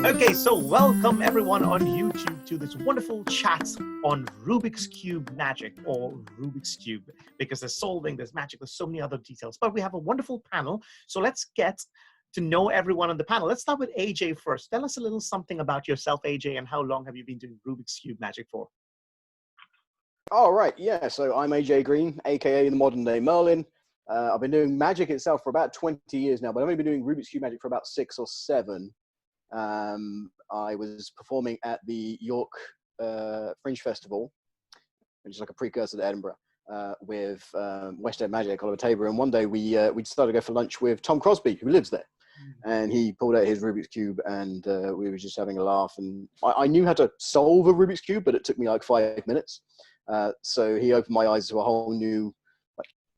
Okay, so welcome everyone on YouTube to this wonderful chat on Rubik's Cube magic, or Rubik's Cube, because there's solving, there's magic, there's so many other details. But we have a wonderful panel, so let's get to know everyone on the panel. Let's start with AJ first. Tell us a little something about yourself, AJ, and how long have you been doing Rubik's Cube magic for? Oh, right, yeah, so I'm AJ Green, aka the modern day Merlin. I've been doing magic itself for about 20 years now, but I've only been doing Rubik's Cube magic for about 6 or 7. I was performing at the York Fringe Festival, which is like a precursor to Edinburgh, with West End Magic, Oliver Tabor, and one day we decided to go for lunch with Tom Crosby, who lives there. And he pulled out his Rubik's Cube, and we were just having a laugh. And I knew how to solve a Rubik's Cube, but it took me like 5 minutes. So he opened my eyes to a whole new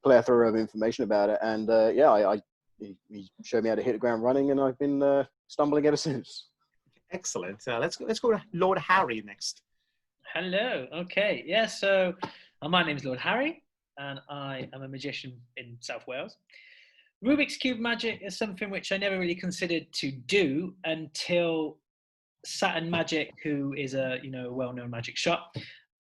plethora of information about it. And he showed me how to hit the ground running, and I've been stumbling ever since. Excellent. Let's go to Lord Harri next. Hello. Okay. Yeah. So my name is Lord Harri, and I am a magician in South Wales. Rubik's Cube magic is something which I never really considered to do until Saturn Magic, who is a well-known magic shop,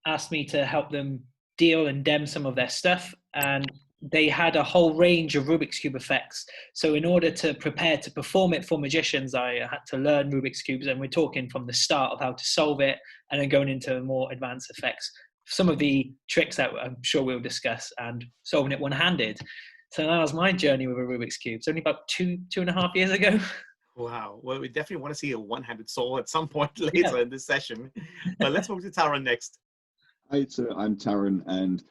asked me to help them deal and dem some of their stuff, and they had a whole range of Rubik's Cube effects. So in order to prepare to perform it for magicians, I had to learn Rubik's Cubes, and we're talking from the start of how to solve it and then going into more advanced effects. Some of the tricks that I'm sure we'll discuss, and solving it one-handed. So that was my journey with a Rubik's Cube. It's only about two and a half years ago. Wow. Well, we definitely want to see a one-handed solve at some point later in this session. But let's move to Taran next. Hi, so I'm Taran, and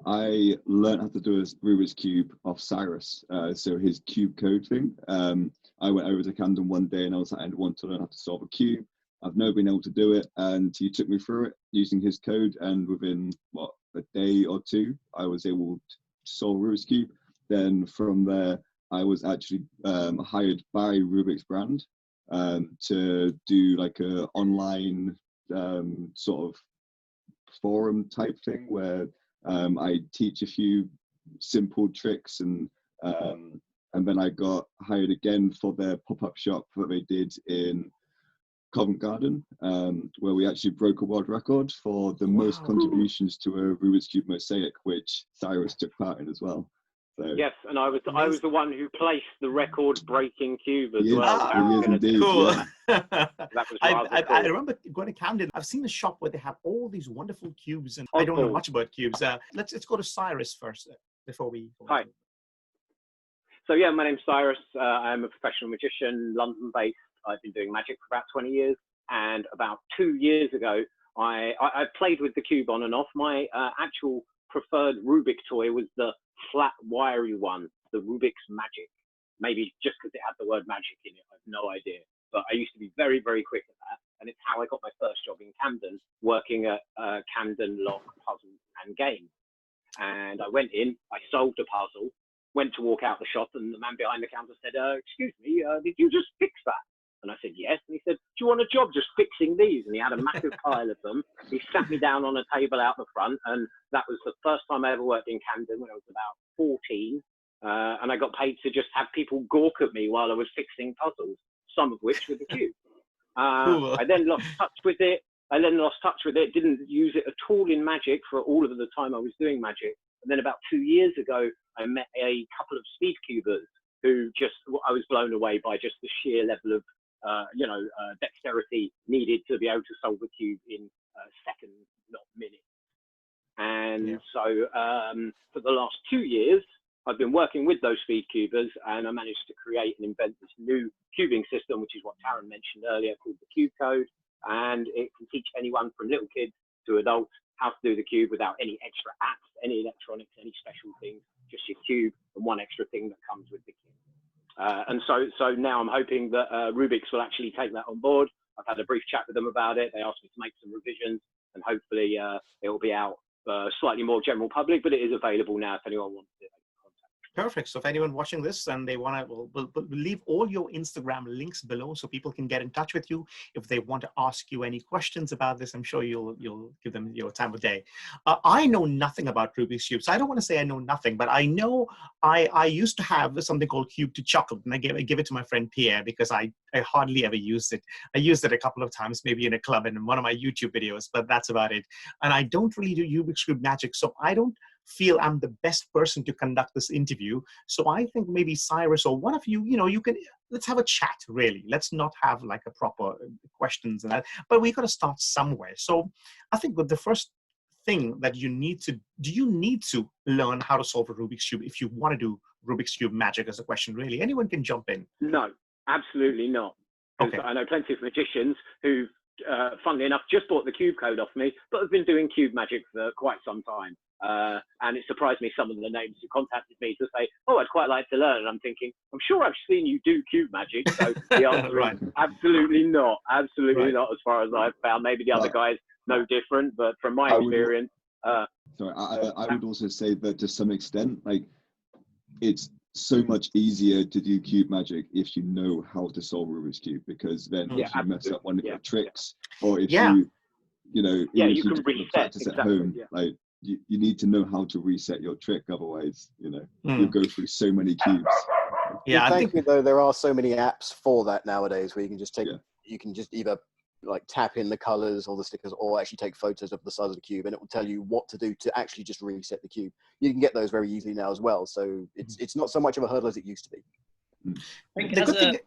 I learned how to do a Rubik's Cube off Sirus, so his cube code thing. I went over to Camden one day and I was like, I want to learn how to solve a cube. I've never been able to do it, and he took me through it using his code, and within, a day or two, I was able to solve Rubik's Cube. Then from there, I was actually hired by Rubik's brand to do like a online sort of forum type thing where I teach a few simple tricks, and then I got hired again for their pop-up shop that they did in Covent Garden, where we actually broke a world record for the most contributions to a Rubik's Cube mosaic, which Sirus took part in as well. So, yes, and I was the one who placed the record-breaking cube as well. Cool. Yeah. That was cool. I remember going to Camden. I've seen a shop where they have all these wonderful cubes, and I don't know much about cubes. Let's go to Sirus first before we. Hi. So yeah, my name's Sirus. I'm a professional magician, London-based. I've been doing magic for about 20 years, and about 2 years ago, I played with the cube on and off. My actual preferred Rubik toy was the flat wiry one, the Rubik's Magic. Maybe just because it had the word magic in it, I have no idea. But I used to be very, very quick at that, and it's how I got my first job in Camden, working at Camden Lock Puzzles and Games. And I went in, I solved a puzzle, went to walk out the shop, and the man behind the counter said, "Excuse me, did you just fix that?" And I said, "Yes." And he said, "Do you want a job just fixing these?" And he had a massive pile of them. He sat me down on a table out the front, and that was the first time I ever worked in Camden when I was about 14. And I got paid to just have people gawk at me while I was fixing puzzles, some of which were the cube. Cool. I then lost touch with it. Didn't use it at all in magic for all of the time I was doing magic. And then about 2 years ago, I met a couple of speed cubers who I was blown away by just the sheer level of dexterity needed to be able to solve a cube in seconds, not minutes. And so for the last 2 years, I've been working with those speed cubers, and I managed to create and invent this new cubing system, which is what Taran mentioned earlier, called the Cube Code. And it can teach anyone from little kids to adults how to do the cube without any extra apps, any electronics, any special things, just your cube and one extra thing that comes with the cube. And so now I'm hoping that Rubik's will actually take that on board. I've had a brief chat with them about it. They asked me to make some revisions, and hopefully it will be out slightly more general public, but it is available now if anyone wants it. Perfect. So if anyone watching this and they want to, we'll leave all your Instagram links below so people can get in touch with you if they want to ask you any questions about this. I'm sure you'll give them your time of day. I know nothing about Rubik's Cube, so I don't want to say I know nothing, but I know I used to have something called Cube to Chocolate, and I give it to my friend Pierre because I hardly ever used it. I used it a couple of times, maybe in a club and in one of my YouTube videos, but that's about it. And I don't really do Rubik's Cube magic, so I don't feel I'm the best person to conduct this interview. So I think maybe Sirus or one of you, you can, let's have a chat, really. Let's not have like a proper questions and that, but we got to start somewhere. So I think with the first thing that do you need to learn how to solve a Rubik's Cube if you want to do Rubik's Cube magic as a question, really? Anyone can jump in. No, absolutely not. Okay. I know plenty of magicians who, funnily enough, just bought the cube code off me, but have been doing cube magic for quite some time. And it surprised me, some of the names who contacted me to say, oh, I'd quite like to learn. And I'm thinking, I'm sure I've seen you do cube magic. So the answer right. is absolutely not. Absolutely not, as far as I've found. Maybe the other guys know different, but from my experience... I would also say that to some extent, like, it's so much easier to do cube magic if you know how to solve Rubik's Cube, because then if you mess up one of your tricks, or if you can reset practice at home, like you need to know how to reset your trick, otherwise you'll go through so many cubes. Thankfully though, there are so many apps for that nowadays where you can just take you can just either like tap in the colors or the stickers, or actually take photos of the size of the cube, and it will tell you what to do to actually just reset the cube. You can get those very easily now as well, so it's not so much of a hurdle as it used to be. The good thing,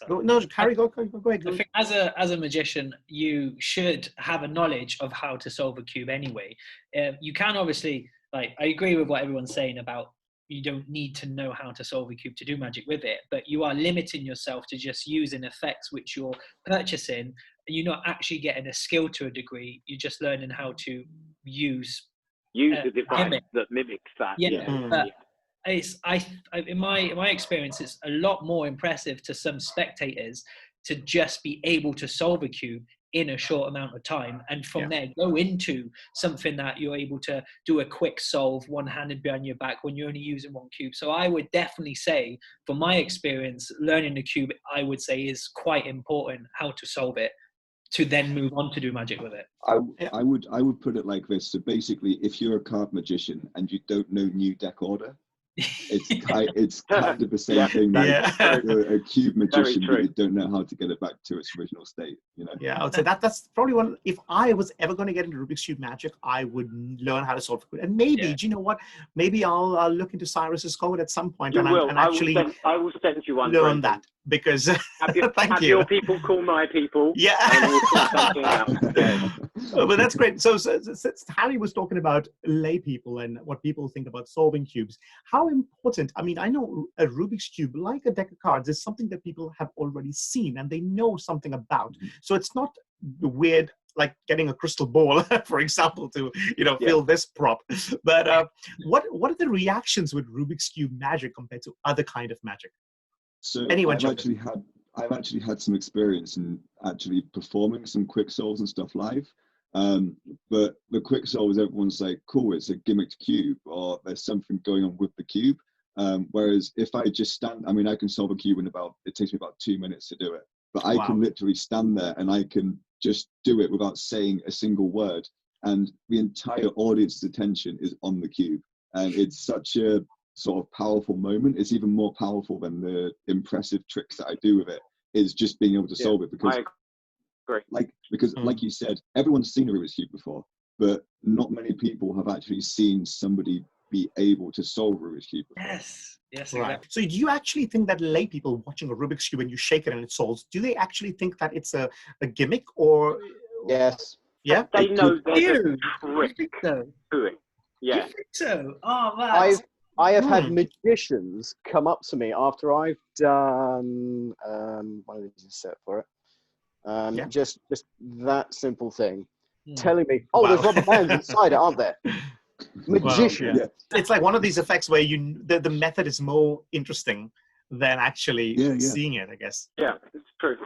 no, Harry, go ahead. I think as a magician, you should have a knowledge of how to solve a cube anyway. You can obviously, like, I agree with what everyone's saying about you don't need to know how to solve a cube to do magic with it, but you are limiting yourself to just using effects which you're purchasing. You're not actually getting a skill to a degree. You're just learning how to use the device that mimics that. In my experience, it's a lot more impressive to some spectators to just be able to solve a cube in a short amount of time, and from there go into something that you're able to do a quick solve one-handed behind your back when you're only using one cube. So I would definitely say, from my experience, learning the cube, I would say, is quite important, how to solve it, to then move on to do magic with it. I would put it like this. So basically, if you're a card magician and you don't know new deck order, it's kind of the same thing. You're a cube magician, but you don't know how to get it back to its original state. I would say that's probably one. If I was ever going to get into Rubik's Cube magic, I would learn how to solve it. And maybe, do you know what? Maybe I'll look into Cyrus's code at some point, and actually I will send you one. Learn that, because have your people call my people. And we'll sort something out. But that's great. So Harry was talking about lay people and what people think about solving cubes. How important, I mean, I know a Rubik's Cube, like a deck of cards, is something that people have already seen and they know something about. So it's not weird, like getting a crystal ball, for example, to fill this prop. But what are the reactions with Rubik's Cube magic compared to other kind of magic? So I've actually had some experience in actually performing some quick solves and stuff live. But the quick solves, everyone's like, cool, it's a gimmicked cube, or there's something going on with the cube. Whereas if I just stand, I mean, I can solve a cube in it takes me about 2 minutes to do it. But I can literally stand there and I can just do it without saying a single word. And the entire audience's attention is on the cube. And it's such a sort of powerful moment. It's even more powerful than the impressive tricks that I do with it, is just being able to solve it. Because like you said, everyone's seen a Rubik's Cube before, but not many people have actually seen somebody be able to solve Rubik's Cube before. Yes, right. Exactly. So do you actually think that lay people watching a Rubik's Cube and you shake it and it solves, do they actually think that it's a gimmick, or? Yes. Yeah? They know there's a trick to it. Yeah. You think so? Oh, man. I have had magicians come up to me after I've done one of these is set for it. Just that simple thing, telling me, "Oh, there's rubber bands inside it, aren't there?" Magician. It's like one of these effects where the method is more interesting than actually seeing it, I guess. Yeah, it's true.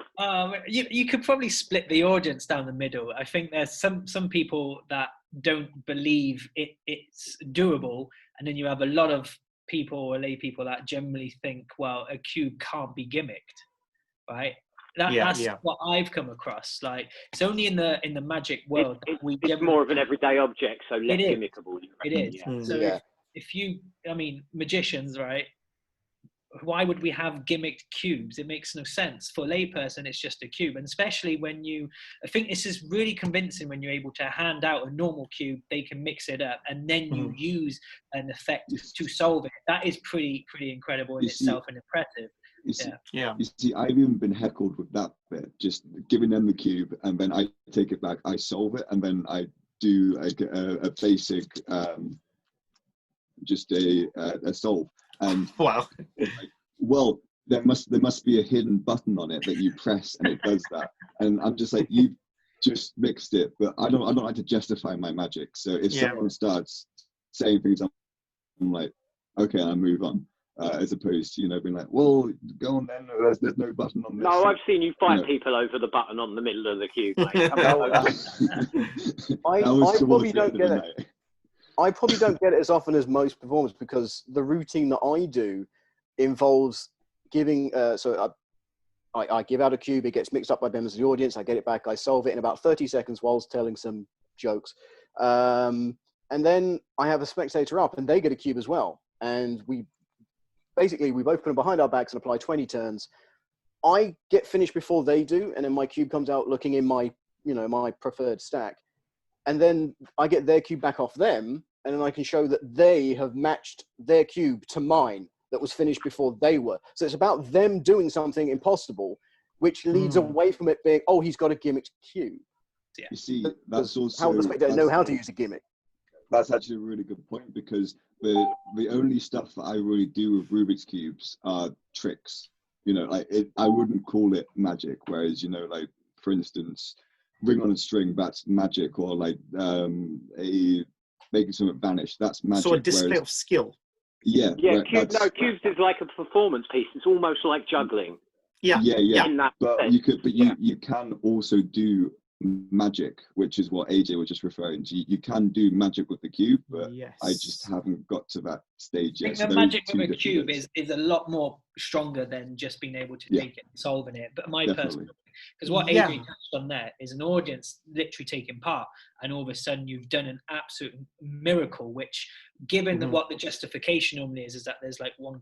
You could probably split the audience down the middle. I think there's some people that don't believe it's doable, and then you have a lot of people or lay people that generally think, well, a cube can't be gimmicked, right? That's what I've come across. Like, it's only in the magic world it's more of an everyday object, so less gimmickable. It is. Yeah. So if you, I mean, magicians, right? Why would we have gimmicked cubes? It makes no sense. For a layperson, it's just a cube. And especially when I think this is really convincing when you're able to hand out a normal cube, they can mix it up, and then you use an effect to solve it. That is pretty incredible in itself and impressive. You see, I've even been heckled with that bit, just giving them the cube, and then I take it back, I solve it, and then I do like a basic, just a solve. And wow. Well, there must be a hidden button on it that you press and it does that. And I'm just like, you just mixed it, but I don't like to justify my magic. So if someone starts saying things, I'm like, okay, I'll move on. As opposed to, being like, well, go on then, there's no button on this. No, I've seen you fight people over the button on the middle of the cube, mate. I probably don't get it. I probably don't get it as often as most performers, because the routine that I do involves giving, I give out a cube, it gets mixed up by members of the audience, I get it back, I solve it in about 30 seconds whilst telling some jokes. And then I have a spectator up and they get a cube as well. And we both put them behind our backs and apply 20 turns. I get finished before they do, and then my cube comes out looking in my, my preferred stack. And then I get their cube back off them, and then I can show that they have matched their cube to mine that was finished before they were. So it's about them doing something impossible, which leads away from it being, oh, he's got a gimmicked cube. Yeah. You see, that's also... How does they know how to use a gimmick? That's actually a really good point, because the only stuff that I really do with Rubik's Cubes are tricks. I wouldn't call it magic, whereas, like, for instance, ring on a string, that's magic, or like making something vanish, that's magic. So a display of skill. Yeah, cubes is like a performance piece. It's almost like juggling. Yeah. In that sense. You can also do magic, which is what AJ was just referring to. You can do magic with the cube, but I just haven't got to that stage yet. I think the magic with a cube is a lot more stronger than just being able to take it and solving it. But my personal, because what AJ touched on there is an audience literally taking part, and all of a sudden you've done an absolute miracle, which given what the justification normally is that there's like 1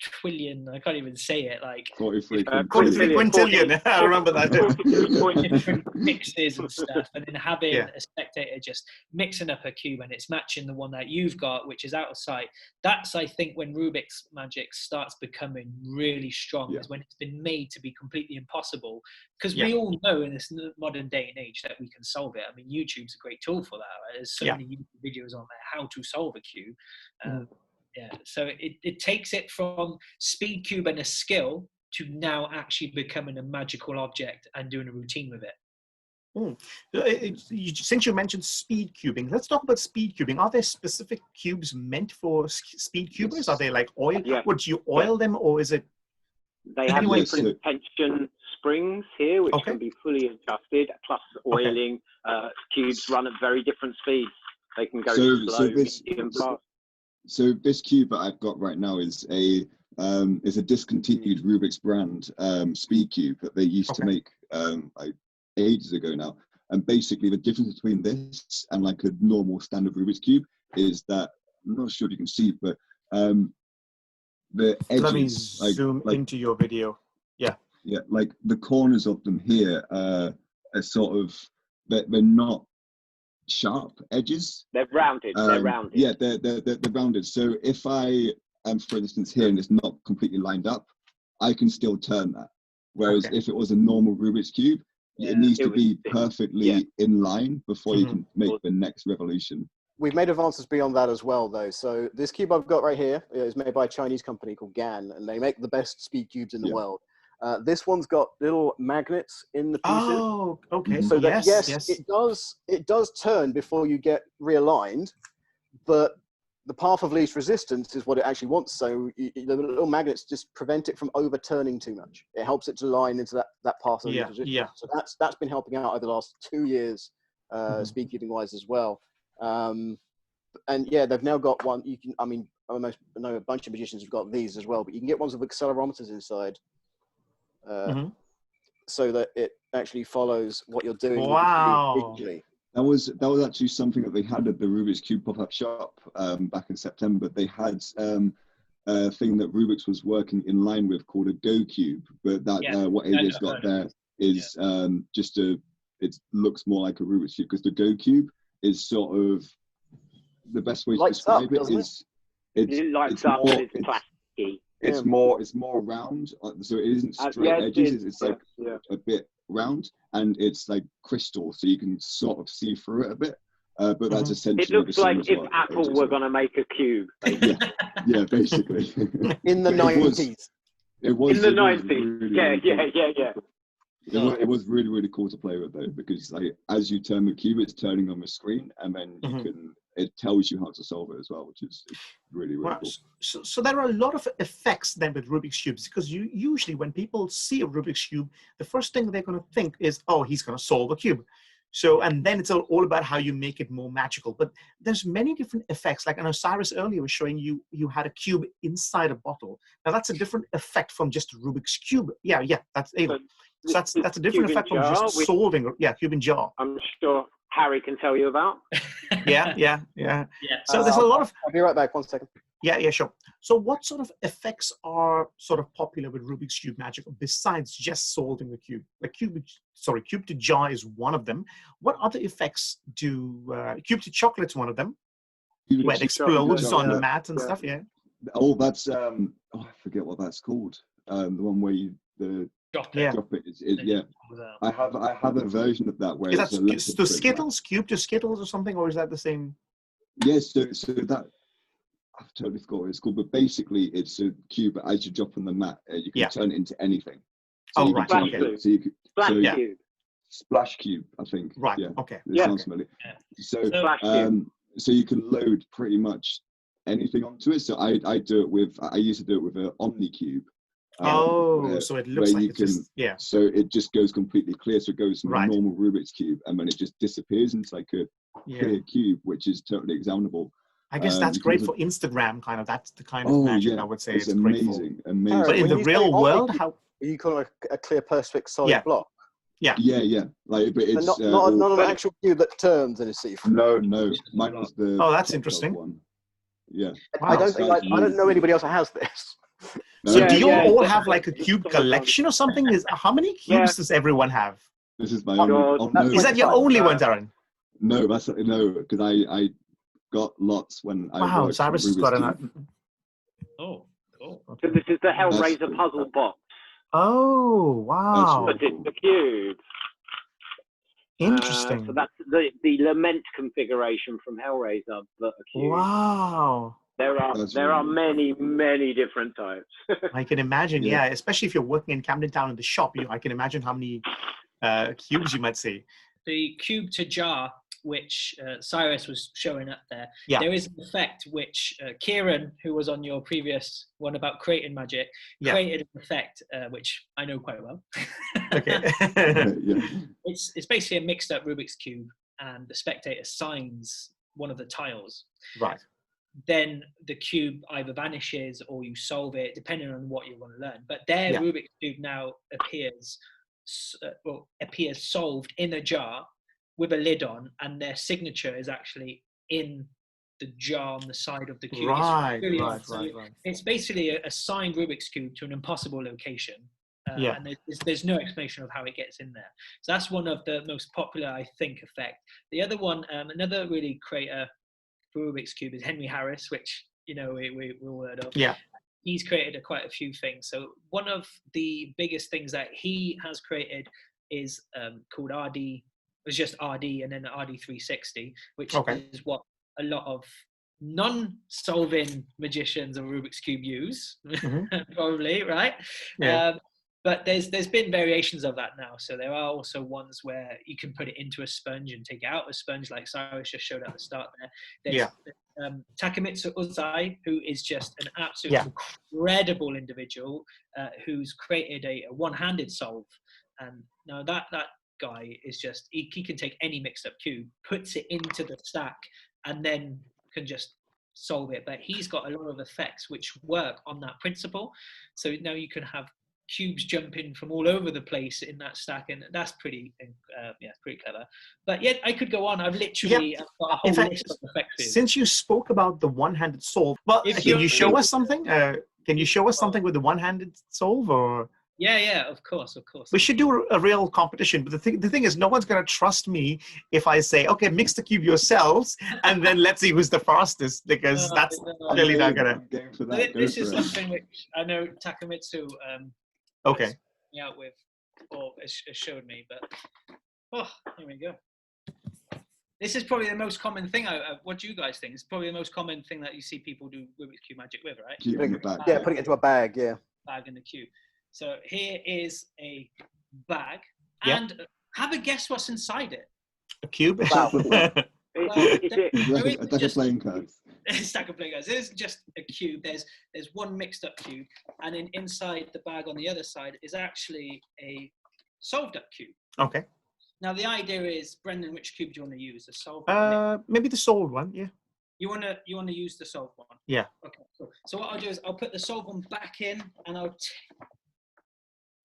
trillion, I can't even say it, like 43 quintillion. I remember that. Different mixes and stuff, and then having a spectator just mixing up a cube and it's matching the one that you've got, which is out of sight. That's, I think, when Rubik's magic starts becoming really strong, is when it's been made to be completely impossible, because we all know in this modern day and age that we can solve it. I mean, YouTube's a great tool for that, right? There's so many YouTube videos on there how to solve a cube. So it takes it from speed cube and a skill to now actually becoming a magical object and doing a routine with it. Since you mentioned speed cubing, let's talk about speed cubing. Are there specific cubes meant for speed cubers? Are they like oil? Would you oil them, or is it? They have different tension springs here, which can be fully adjusted, plus oiling. Cubes run at very different speeds. They can go slow, medium, fast. So this cube that I've got right now is a discontinued Rubik's brand speed cube that they used to make like ages ago now. And basically the difference between this and like a normal standard Rubik's cube is that, I'm not sure if you can see, but the edges. Let me zoom into your video. Yeah, like the corners of them here are sort of, they're not sharp edges. They're rounded. Yeah, they're rounded. So if I am, for instance, here and it's not completely lined up, I can still turn that. Whereas if it was a normal Rubik's cube, it needs to be perfectly in line before you can make the next revolution. We've made advances beyond that as well, though. So this cube I've got right here is made by a Chinese company called GAN, and they make the best speed cubes in the world. This one's got little magnets in the pieces. Oh, okay. So that, it does turn before you get realigned, but the path of least resistance is what it actually wants. So the little magnets just prevent it from overturning too much. It helps it to line into that path of least resistance. So that's been helping out over the last 2 years, speed cubing wise as well. And they've now got one. know a bunch of magicians have got these as well, but you can get ones with accelerometers inside, so that it actually follows what you're doing. Wow. Visually. That was actually something that they had at the Rubik's Cube pop-up shop back in September. They had a thing that Rubik's was working in line with called a Go Cube, but that what AJ's got there is it looks more like a Rubik's Cube, because the Go Cube is sort of, the best way to describe it is it lights up and it's plasticky. It's more round, so it isn't straight edges. It's like a bit round, and it's like crystal, so you can sort of see through it a bit. But that's essentially. It looks like if Apple were going to make a cube. Yeah, basically. In the 90s. It was in the 90s. Really It was really, really cool to play with, though, because like as you turn the cube, it's turning on the screen, and then it tells you how to solve it as well, which is really, really cool. So there are a lot of effects then with Rubik's Cubes, because usually when people see a Rubik's Cube, the first thing they're going to think is, oh, he's going to solve a cube. So, and then it's all about how you make it more magical. But there's many different effects. Like I know Sirus earlier was showing you had a cube inside a bottle. Now that's a different effect from just a Rubik's Cube. Yeah, that's Ava. So that's a different effect from just solving. Yeah, cube in jar. I'm sure Harry can tell you about. Yeah. So there's a lot of. I'll be right back. 1 second. Yeah, sure. So what sort of effects are sort of popular with Rubik's Cube magic besides just solving the cube? Like cube to jar is one of them. What other effects do cube to chocolate's one of them, where it explodes on the mat and stuff? Yeah. Oh, that's I forget what that's called. The one where you drop it. I have a version of that where is that to Skittles, cube to Skittles or something, or is that the same? Yes, so that I've totally forgot what it's called, but basically it's a cube. But as you drop on the mat, you can turn it into anything. So right. Okay. So you could, cube. Splash cube, I think. Right. Yeah. Okay. It sounds familiar. Yeah. So you can load pretty much anything onto it. So I used to do it with an Omni Cube. So it looks like So it just goes completely clear. So it goes from a normal Rubik's Cube, and then it just disappears into like a clear cube, which is totally examinable. I guess that's great for Instagram, kind of. That's the kind of magic I would say it's amazing. Great for. But in the real world, how you call it a clear, perfect, solid block? Yeah. Like, but it's not an actual cube that turns and is see-through. No. Mine was the. Oh, that's interesting. One. Yeah. Wow. I don't know anybody else that has this. So do you all have like a cube collection or something? How many cubes does everyone have? This is my own. Is that your only one, Taran? No, because I got lots when I. Wow, Sirus has got an. Oh, cool. So this is the Hellraiser puzzle box. Oh, wow. But it's the cube. Interesting. So that's the Lament configuration from Hellraiser, but a cube. Wow. There are many, many different types. I can imagine, especially if you're working in Camden Town in the shop, I can imagine how many cubes you might see. The cube to jar, which Sirus was showing up there, there is an effect which Kieran, who was on your previous one about creating magic, created an effect which I know quite well. Okay. It's basically a mixed up Rubik's Cube, and the spectator signs one of the tiles. Right. Then the cube either vanishes or you solve it, depending on what you want to learn. But their Rubik's Cube now appears solved in a jar with a lid on, and their signature is actually in the jar on the side of the cube. Right. It's basically a signed Rubik's Cube to an impossible location. And there's no explanation of how it gets in there. So that's one of the most popular, I think, effect. The other one, another really creator for Rubik's Cube is Henry Harris, which we all heard of. Yeah. He's created quite a few things. So one of the biggest things that he has created is called RD. It was just RD and then RD360, which is what a lot of non-solving magicians of Rubik's Cube use, probably, right? Yeah. But there's been variations of that now. So there are also ones where you can put it into a sponge and take it out of a sponge, like Sirus just showed at the start there. There's Takemitsu Uzai, who is just an absolutely incredible individual who's created a one-handed solve. And now that guy is just, he can take any mixed up cube, puts it into the stack, and then can just solve it, but he's got a lot of effects which work on that principle. So now you can have cubes jumping from all over the place in that stack, and that's pretty pretty clever. But yeah, I could go on. I've literally got a whole list of effects. Since you spoke about the one-handed solve, well, can you show us something? Can you show us something with the one-handed solve, or? Yeah, of course. We should do a real competition, but the thing is, no one's going to trust me if I say, okay, mix the cube yourselves, and then let's see who's the fastest, because that's clearly not going to. This is something which I know Takamitsu me out with, or has showed me, but here we go. This is probably the most common thing. What do you guys think? It's probably the most common thing that you see people do Rubik's Cube magic with, right? Putting it into a bag, Bag in the cube. So here is a bag, and have a guess what's inside it. A cube? Wow. A deck of playing cards. A stack of playing cards. There's just a cube. There's one mixed up cube, and then inside the bag on the other side is actually a solved up cube. Okay. Now the idea is, Brendan, which cube do you want to use? The solved one? Maybe the solved one, yeah. You want to use the solved one? Yeah. Okay, cool. So what I'll do is I'll put the solved one back in, and I'll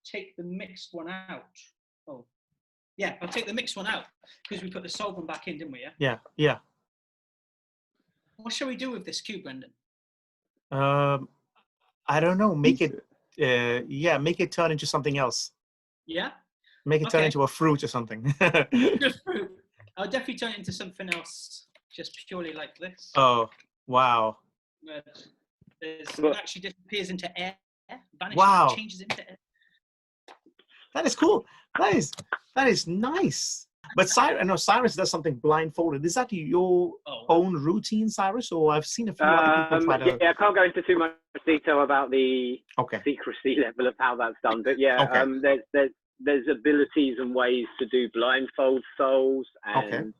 take the mixed one out. Oh, yeah, I'll take the mixed one out because we put the solved one back in, didn't we? Yeah. What shall we do with this cube, Brendan? I don't know. Make it, make it turn into something else. Yeah. Make it turn into a fruit or something. Fruit. I'll definitely turn it into something else, just purely like this. Oh, wow. It actually disappears into air, vanishes, changes into air. That is cool. That is nice. But Sirus does something blindfolded. Is that your own routine, Sirus, or I've seen a few other people try to? Yeah, I can't go into too much detail about the secrecy level of how that's done. But there's abilities and ways to do blindfold souls, and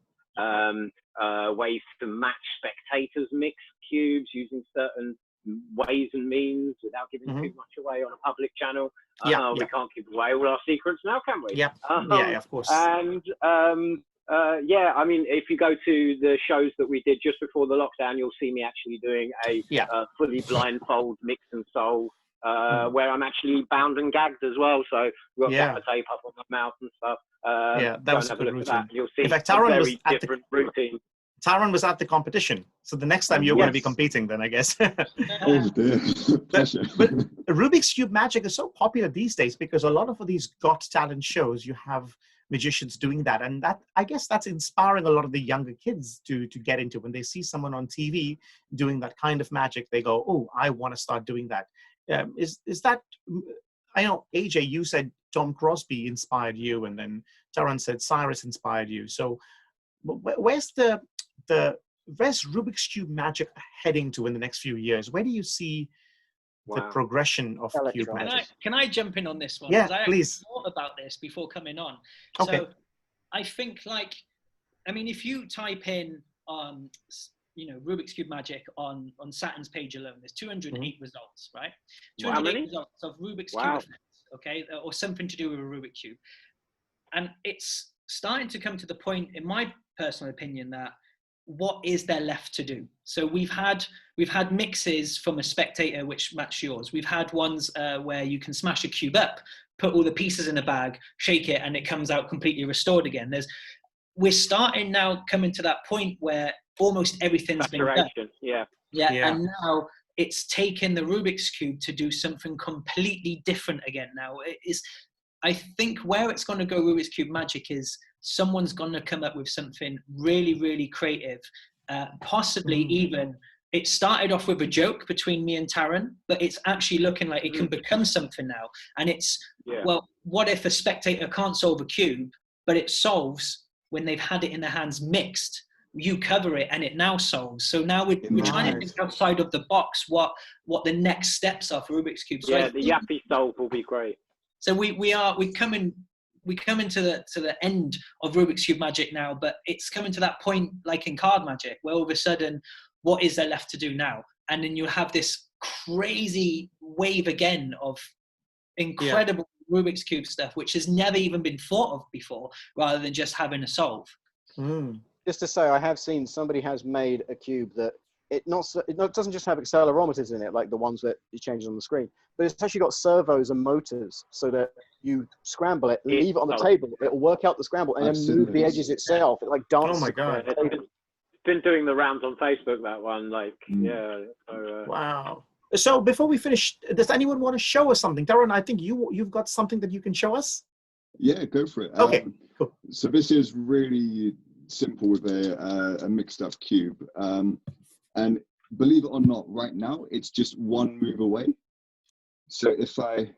ways to match spectators' mixed cubes using certain ways and means without giving too much away on a public channel. We can't give away all our secrets now, can we? Yeah, of course. And I mean, if you go to the shows that we did just before the lockdown, you'll see me actually doing a fully blindfold mix and soul, where I'm actually bound and gagged as well. So we've got gaffer tape up on my mouth and stuff. That was a good routine. You'll see in fact, a very different routine. Taran was at the competition, so the next time you're going to be competing then, I guess. Oh dear. But Rubik's Cube magic is so popular these days because a lot of these Got Talent shows, you have magicians doing that, and that, I guess, that's inspiring a lot of the younger kids to get into. When they see someone on TV doing that kind of magic, they go, oh, I want to start doing that. Is that, I know, AJ, you said Tom Crosby inspired you, and then Taran said Sirus inspired you. So where's Rubik's Cube magic heading to in the next few years? Where do you see the progression of cube magic? Can I jump in on this one? Yeah, please. I thought about this before coming on. Okay. So I think, if you type in Rubik's Cube magic on Saturn's page alone, there's 208 results, right? 208 results of Rubik's Cube effects, okay, or something to do with a Rubik's Cube. And it's starting to come to the point, in my personal opinion, that what is there left to do? So we've had mixes from a spectator which match yours. We've had ones where you can smash a cube up, put all the pieces in a bag, shake it, and it comes out completely restored again. We're starting now coming to that point where almost everything's been done. Yeah, and now it's taken the Rubik's Cube to do something completely different again. Now I think where it's going to go, Rubik's Cube magic, is someone's going to come up with something really, really creative. Possibly even, it started off with a joke between me and Taran, but it's actually looking like it can become something now. And it's, well, what if a spectator can't solve a cube, but it solves when they've had it in their hands mixed? You cover it and it now solves. So now we're trying to think outside of the box what the next steps are for Rubik's Cube. So the Yappy solve will be great. So we come into the end of Rubik's Cube magic now, but it's coming to that point, like in card magic, where all of a sudden, what is there left to do now? And then you'll have this crazy wave again of incredible Rubik's Cube stuff, which has never even been thought of before, rather than just having a solve. Just to say, I have seen somebody has made a cube that it doesn't just have accelerometers in it, like the ones that you change on the screen, but it's actually got servos and motors, so that you scramble it, leave it on the table, it will work out the scramble, and then move the edges itself. It like dances. Oh my God. It's been doing the rounds on Facebook, that one. Like, yeah. So, Wow. So before we finish, does anyone want to show us something? Taran, I think you've got something that you can show us. Yeah, go for it. Okay, cool. So this is really simple with a mixed up cube. And believe it or not, right now, it's just one move away. So if I...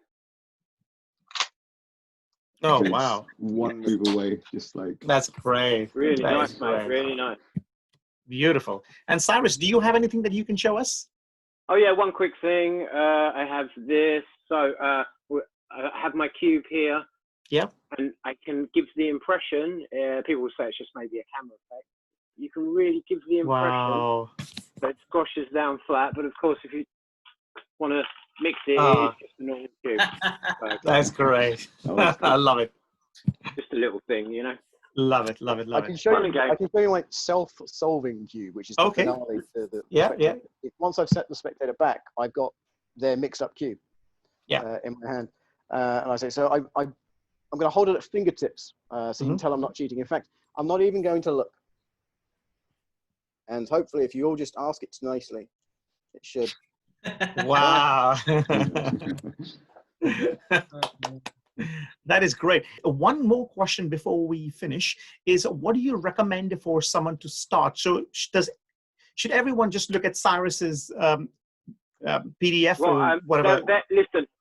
Oh, wow. One move away, just like... That's great. really That nice, is mate. great. Really nice. Beautiful. And Sirus, do you have anything that you can show us? Oh yeah, one quick thing. I have this. So I have my cube here. Yep. And I can give the impression. People will say it's just maybe a camera effect. You can really give the impression that it squashes down flat. But of course, if you want to mix it, it's just a normal cube. So, that's great. I love it. just a little thing, you know. Love it. Love it. Love I can it. show you my self-solving cube, which is the finale to the spectator. Once I've set the spectator back, I've got their mixed-up cube in my hand, and I say, so I'm going to hold it at fingertips, so you can tell I'm not cheating. In fact, I'm not even going to look. And hopefully, if you all just ask it nicely, it should. Wow. That is great. One more question before we finish is, what do you recommend for someone to start? So should everyone just look at Sirus's PDF or whatever?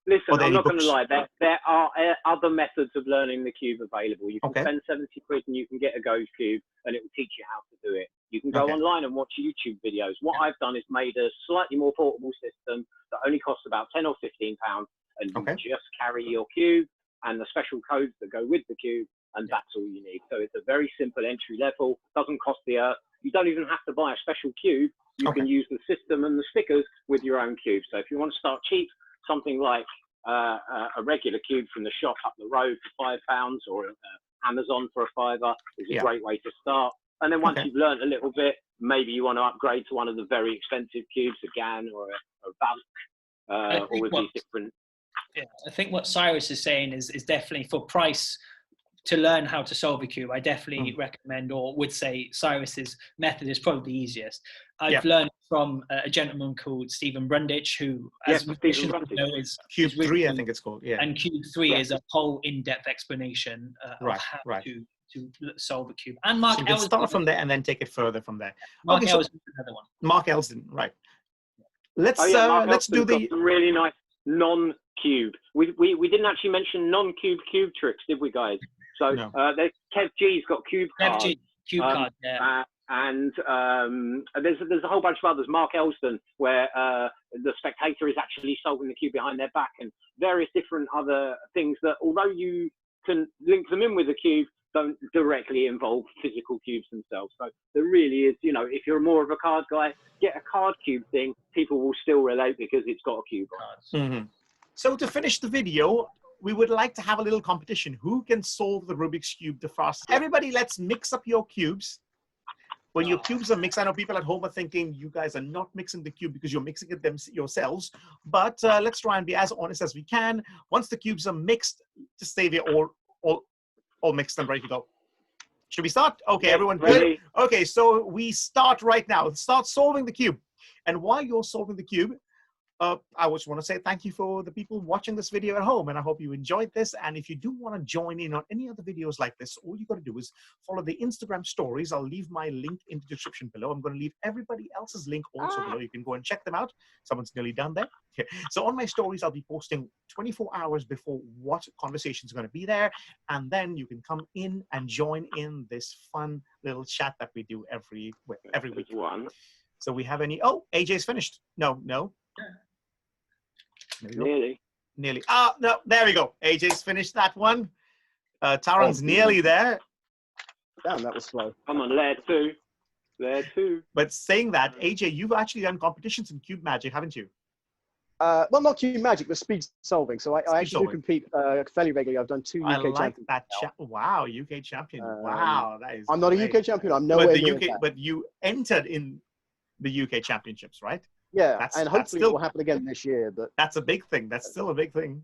Listen, I'm not going to books? lie. There are other methods of learning the cube available. You can spend 70 quid and you can get a Go cube and it will teach you how to do it. You can go online and watch YouTube videos. What I've done is made a slightly more portable system that only costs about 10 or 15 pounds, and you just carry your cube and the special codes that go with the cube, and that's all you need. So it's a very simple entry level, doesn't cost the earth. You don't even have to buy a special cube. You can use the system and the stickers with your own cube. So if you want to start cheap, something like a regular cube from the shop up the road for £5 or Amazon for a £5 is a great way to start. And then once you've learned a little bit, maybe you want to upgrade to one of the very expensive cubes, a GAN or a Bulk, all of these different. Yeah, I think what Sirus is saying is definitely for price. To learn how to solve a cube, I definitely recommend, or would say, Sirus's method is probably the easiest. I've learned from a gentleman called Stephen Brundage, who, as magicians know, is Cube really 3, I think it's called. Yeah. And Cube 3 is a whole in-depth explanation of how to solve a cube. And Mark, so you can start from there and then take it further from there. Mark Elsden, another one. Mark Elsden, right? Let's do the really nice non-cube. We didn't actually mention non-cube cube tricks, did we, guys? So Kev G's got cube cards. Kev G, cube card, and there's a whole bunch of others. Mark Elsden, where the spectator is actually solving the cube behind their back, and various different other things that, although you can link them in with the cube, don't directly involve physical cubes themselves. So there really is, you know, if you're more of a card guy, get a card cube thing. People will still relate because it's got a cube on it. So to finish the video, we would like to have a little competition. Who can solve the Rubik's Cube the fastest? Everybody, let's mix up your cubes. When your cubes are mixed, I know people at home are thinking you guys are not mixing the cube because you're mixing it yourselves. But let's try and be as honest as we can. Once the cubes are mixed, just say they're all mixed and ready to go. Should we start? Okay, everyone good? Okay, so we start right now. Start solving the cube. And while you're solving the cube, I just want to say thank you for the people watching this video at home, and I hope you enjoyed this. And if you do want to join in on any other videos like this, all you got to do is follow the Instagram stories. I'll leave my link in the description below. I'm going to leave everybody else's link also below. You can go and check them out. Someone's nearly done there. So on my stories, I'll be posting 24 hours before what conversations are going to be there, and then you can come in and join in this fun little chat that we do every week. So we have any? Oh, AJ's finished. No. Nearly. No, there we go. AJ's finished that one. Taran's nearly there. Damn, that was slow. Come on, layer two. But saying that, AJ, you've actually done competitions in Cube Magic, haven't you? Well, not Cube Magic, but speed solving. So I actually do compete fairly regularly. I've done 2 UK champions. Wow, UK champion. Wow, that is. I'm not a UK champion. I'm nowhere near that. But you entered in the UK Championships, right? Yeah, That's and hopefully still, it will happen again this year. But that's a big thing. That's still a big thing.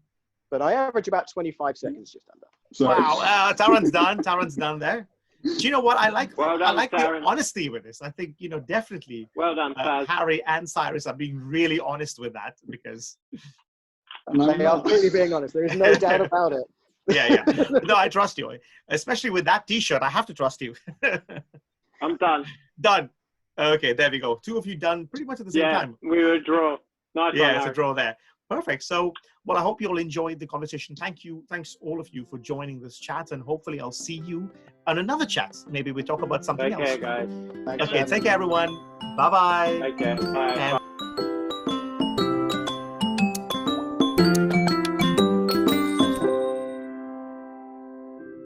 I average about 25 seconds just under. So, Wow, Taran's done. Taran's done there. Do you know what I like? Well I done, like your Taran. honesty with this. I think definitely Well done, Taz. Harry and Sirus are being really honest with that because and I'm They are not. really being honest. There is no doubt about it. yeah. No, I trust you, especially with that T-shirt. I have to trust you. I'm done. Done. Okay, there we go. Two of you done pretty much at the same time. We were a draw. Nice Yeah, one, it's a Harry. draw there. Perfect. So, well, I hope you all enjoyed the conversation. Thank you. Thanks all of you for joining this chat, and hopefully I'll see you on another chat. Maybe we talk about something Take care, else. guys. Thanks, Okay, Dad. take care, everyone. Bye-bye. Take care. Bye. And